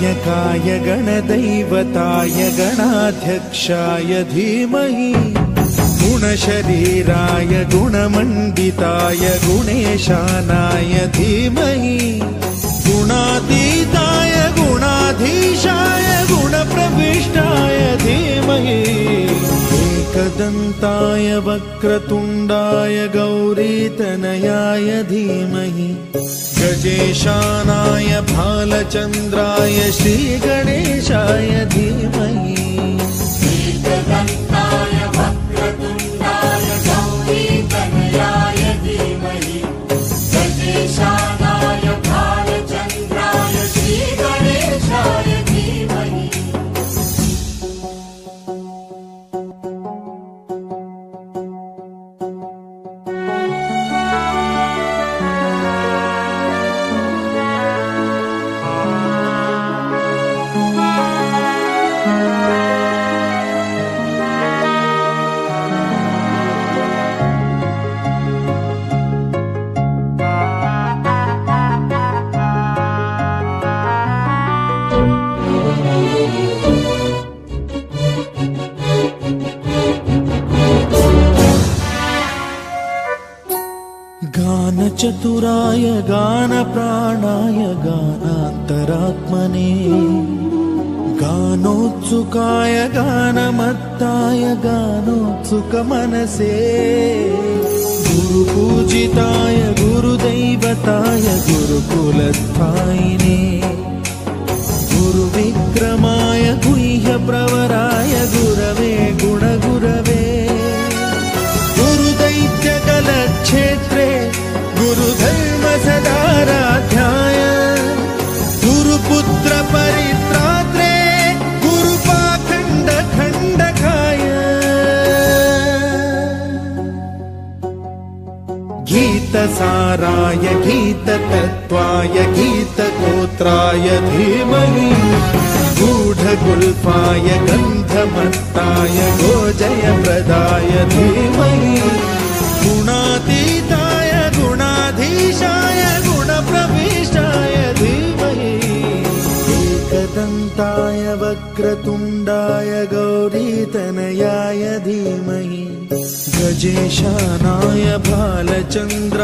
गणनायकाय गणदैवताय गणाध्यक्षाय धीमहि गुणशरीराय गुणमण्डिताय गुणेशानाय धीमहि गुणातीताय गुणाधीशाय गुणप्रविष्टाय धीमहि एकदन्ताय वक्रतुण्डाय गौरीतनयाय धीमहि गजेशानाय भालचन्द्राय श्रीगणेशाय धीमहि एकदन्ताय वक्रतुण्डाय गौरीतनयाय धीमहि गजेशानाय भालचन्द्राय श्रीगणेशाय धीमहि गानचतुराय गानप्राणाय गानान्तरात्मने गानोत्सुकाय गानमत्ताय गानोत्सुकमनसे गुरुपूजिताय गुरुदैवताय गुरुकुलस्थायिने गुरुविक्रमाय गुह्यप्रवराय गुरवे गुणगुरवे गुरुदैत्यकलक्षेत्रे गुरुधर्म सदाराध्याय गुरुपुत्र परित्रात्रे गुरुपाखण्ड खण्डकाय गीतसाराय गीततत्त्वाय गीतगोत्राय धीमहि गूढगुल्फाय गन्धमत्ताय गोजयप्रदाय धीमहि गुणातीताय गुणाधीशाय गुणप्रविष्टाय धीमहि एकदन्ताय वक्रतुण्डाय गौरीतनयाय धीमहि गजेशानाय भालचन्द्र